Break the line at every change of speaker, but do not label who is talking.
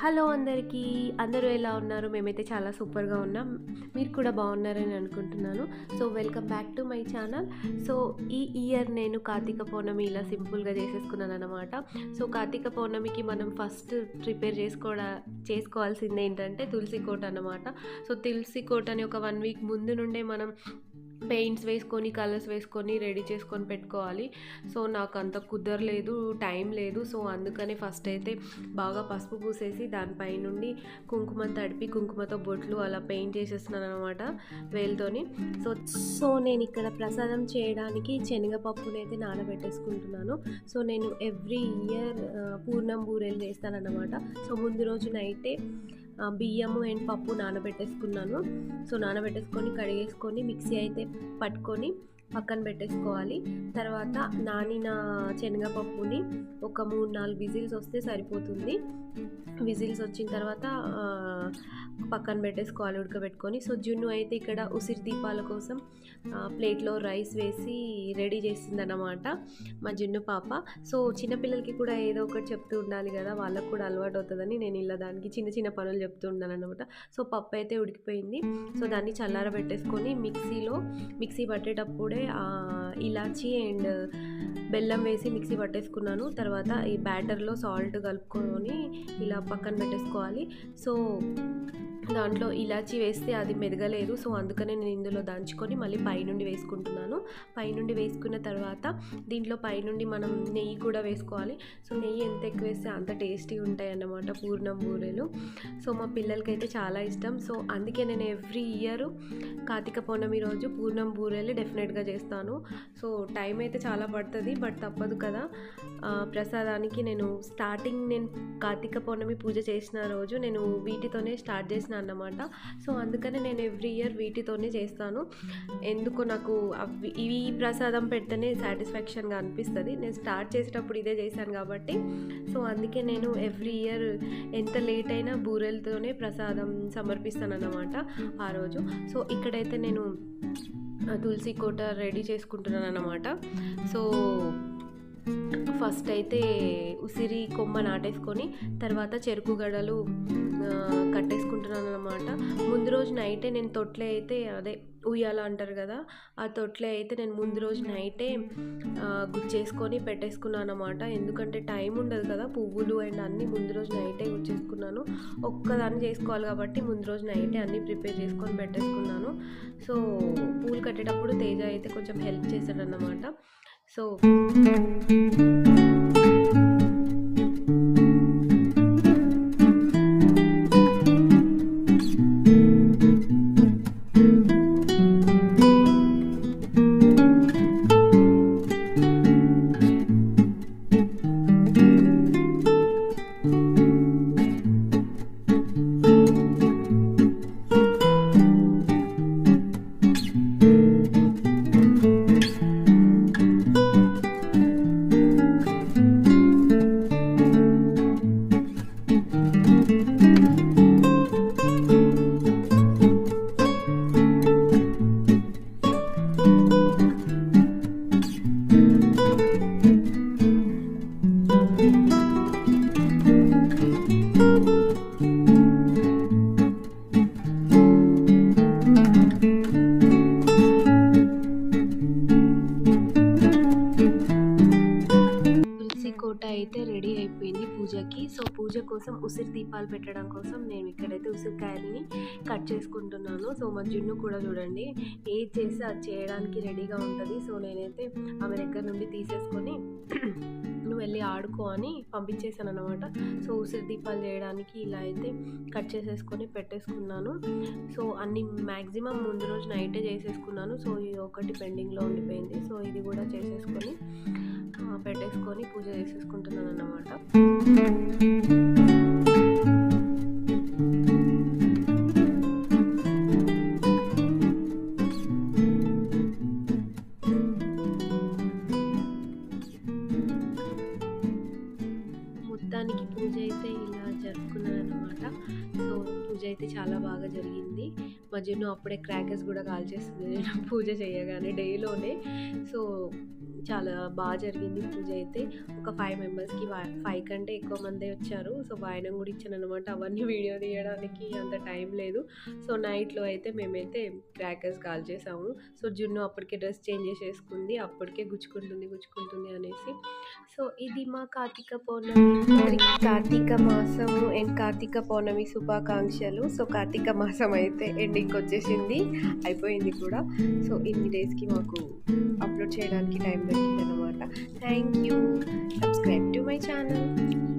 Hello అందరికీ. అందరూ ఎలా ఉన్నారు? మేమైతే చాలా సూపర్‌గా ఉన్నాం. మీరు కూడా బాగున్నారని అనుకుంటున్నాను. So, welcome back to my channel. So, ఈ ఇయర్ నేను కార్తీక పౌర్ణమి ఇలా సింపుల్‌గా చేసేసుకున్నాననమాట. సో, కార్తీక పౌర్ణమికి మనం ఫస్ట్ ప్రిపేర్ చేసుకోవాల్సింది ఏంటంటే తులసి కోట అన్నమాట. సో, తులసి కోటని ఒక 1 వీక్ ముందు నుండే మనం పెయింట్స్ వేసుకొని, కలర్స్ వేసుకొని రెడీ చేసుకొని పెట్టుకోవాలి. సో, నాకు అంత కుదరలేదు, టైం లేదు. సో, అందుకని ఫస్ట్ అయితే బాగా పసుపు పూసేసి దానిపై నుండి కుంకుమ తడిపి కుంకుమతో బొట్లు అలా పెయింట్ చేసేస్తున్నాను అనమాట వేలుతోని. సో నేను ఇక్కడ ప్రసాదం చేయడానికి శనగపప్పునైతే నానబెట్టేసుకుంటున్నాను. సో నేను ఎవ్రీ ఇయర్ పూర్ణం బూరెలు చేస్తానన్నమాట. సో ముందు రోజు నైటే బియ్యము అండ్ పప్పు నానబెట్టేసుకున్నాను. సో నానబెట్టేసుకొని కడిగేసుకొని మిక్సీ అయితే పట్టుకొని పక్కన పెట్టేసుకోవాలి. తర్వాత నానిన శనగపప్పుని ఒక 3-4 విజిల్స్ వస్తే సరిపోతుంది. విజిల్స్ వచ్చిన తర్వాత పక్కన పెట్టేసుకోవాలి ఉడకబెట్టుకొని. సో జున్ను అయితే ఇక్కడ ఉసిరి దీపాల కోసం ప్లేట్లో రైస్ వేసి రెడీ చేసిందన్నమాట మా జున్ను పాప. సో చిన్నపిల్లలకి కూడా ఏదో ఒకటి చెప్తూ ఉండాలి కదా, వాళ్ళకు కూడా అలవాటు అవుతుందని నేను ఇలా దానికి చిన్న చిన్న పనులు చెప్తూ ఉన్నాను అనమాట. సో పప్పు అయితే ఉడికిపోయింది. సో దాన్ని చల్లారబెట్టేసుకొని మిక్సీ పట్టేటప్పుడే ఇలాచీ అండ్ బెల్లం వేసి మిక్సీ పట్టేసుకున్నాను. తర్వాత ఈ బ్యాటర్లో సాల్ట్ కలుపుకొని ఇలా పక్కన పెట్టేసుకోవాలి. సో దాంట్లో ఇలాచీ వేస్తే అది మెదగలేదు. సో అందుకనే నేను ఇందులో దంచుకొని మళ్ళీ పైనుండి వేసుకుంటున్నాను. పైనుండి వేసుకున్న తర్వాత దీంట్లో పైనుండి మనం నెయ్యి కూడా వేసుకోవాలి. సో నెయ్యి ఎంత ఎక్కువ వేస్తే అంత టేస్టీ ఉంటాయి అన్నమాట పూర్ణం బూరెలు. సో మా పిల్లలకైతే చాలా ఇష్టం. సో అందుకే నేను ఎవ్రీ ఇయర్ కార్తీక పౌర్ణమి రోజు పూర్ణం బూరెలు డెఫినెట్గా చేస్తాను. సో టైం అయితే చాలా పడుతుంది, బట్ తప్పదు కదా. ప్రసాదానికి నేను కార్తీక పౌర్ణమి పూజ చేసిన రోజు నేను వీటితోనే స్టార్ట్ చేసిన అన్నమాట. సో అందుకనే నేను ఎవ్రీ ఇయర్ వీటితోనే చేస్తాను. ఎందుకో నాకు ఇవి ప్రసాదం పెడితేనే సాటిస్ఫాక్షన్గా అనిపిస్తుంది. నేను స్టార్ట్ చేసేటప్పుడు ఇదే చేశాను కాబట్టి సో అందుకే నేను ఎవ్రీ ఇయర్ ఎంత లేట్ అయినా బూరెలతోనే ప్రసాదం సమర్పిస్తాను అన్నమాట ఆ రోజు. సో ఇక్కడైతే నేను తులసి కోట రెడీ చేసుకుంటున్నాను అన్నమాట. సో ఫస్ట్ అయితే ఉసిరి కొమ్మ నాటేసుకొని తర్వాత చెరుకు గడలు కట్టేసుకుంటున్నాను అన్నమాట. ముందు రోజు నైటే నేను తొట్లే అయితే ఉయ్యాల అంటారు కదా, ఆ తొట్లే అయితే నేను ముందు రోజు నైటే గుచ్చేసుకొని పెట్టేసుకున్నాను అన్నమాట. ఎందుకంటే టైం ఉండదు కదా, పువ్వులు అండ్ అన్నీ ముందు రోజు నైటే గుచ్చేసుకున్నాను. ఒక్కదాన్ని చేసుకోవాలి కాబట్టి ముందు రోజు నైటే అన్నీ ప్రిపేర్ చేసుకొని పెట్టేసుకున్నాను. సో పూలు కట్టేటప్పుడు తేజ అయితే కొంచెం హెల్ప్ చేశాడన్నమాట. సో కోట అయితే రెడీ అయిపోయింది పూజకి. సో పూజ కోసం ఉసిరి దీపాలు పెట్టడం కోసం నేను ఇక్కడైతే ఉసిరికాయలని కట్ చేసుకుంటున్నాను. సో మా జున్ను కూడా చూడండి ఏది చేసి అది చేయడానికి రెడీగా ఉంటుంది. సో నేనైతే ఆమె దగ్గర నుండి తీసేసుకొని నువ్వు వెళ్ళి ఆడుకో అని పంపించేసాను అనమాట. సో ఉసిరి దీపాలు చేయడానికి ఇలా అయితే కట్ చేసేసుకొని పెట్టేసుకున్నాను. సో అన్ని మ్యాక్సిమం ముందు రోజు నైటే చేసేసుకున్నాను. సో ఇది ఒకటి పెండింగ్లో ఉండిపోయింది. సో ఇది కూడా చేసేసుకొని పెట్టేసుకొని పూజ చేసేసుకుంటున్నాను అన్నమాట. మొత్తానికి పూజ అయితే ఇలా జరుపుకున్నాను అన్నమాట. సో పూజ అయితే చాలా బాగా జరిగింది. మధ్యలో అప్పుడే క్రాకర్స్ కూడా కాల్చేస్తుంది నేను పూజ చేయగానే డేలోనే. సో చాలా బాగా జరిగింది పూజ అయితే. ఒక 5 మెంబర్స్‌కి 5 కంటే ఎక్కువ మందే వచ్చారు. సో, వాయనం గూడా ఇచ్చాననమాట. అవన్నీ వీడియో తీయడానికి అంత టైం లేదు. సో, నైట్‌లో అయితే మేమైతే క్రాకర్స్ కాల్చేసాము. సో, జున్ను అప్పటికే డ్రెస్ చేంజ్ చేసేసుకుంది. అప్పటికే గుచ్చుకుంటుంది అనేసి. సో, ఇది మా కార్తీక పౌర్ణమి. అందరికి కార్తీక మాసము అండ్ కార్తీక పౌర్ణమి శుభాకాంక్షలు. సో, కార్తీక మాసం అయితే ఎండింగ్‌కొచ్చేసింది. అయిపోయింది కూడా. సో, ఇన్ని డేస్‌కి మాకు అప్లోడ్ చేయడానికి టైం దొరికిందనమాట. Thank you. Subscribe to my channel.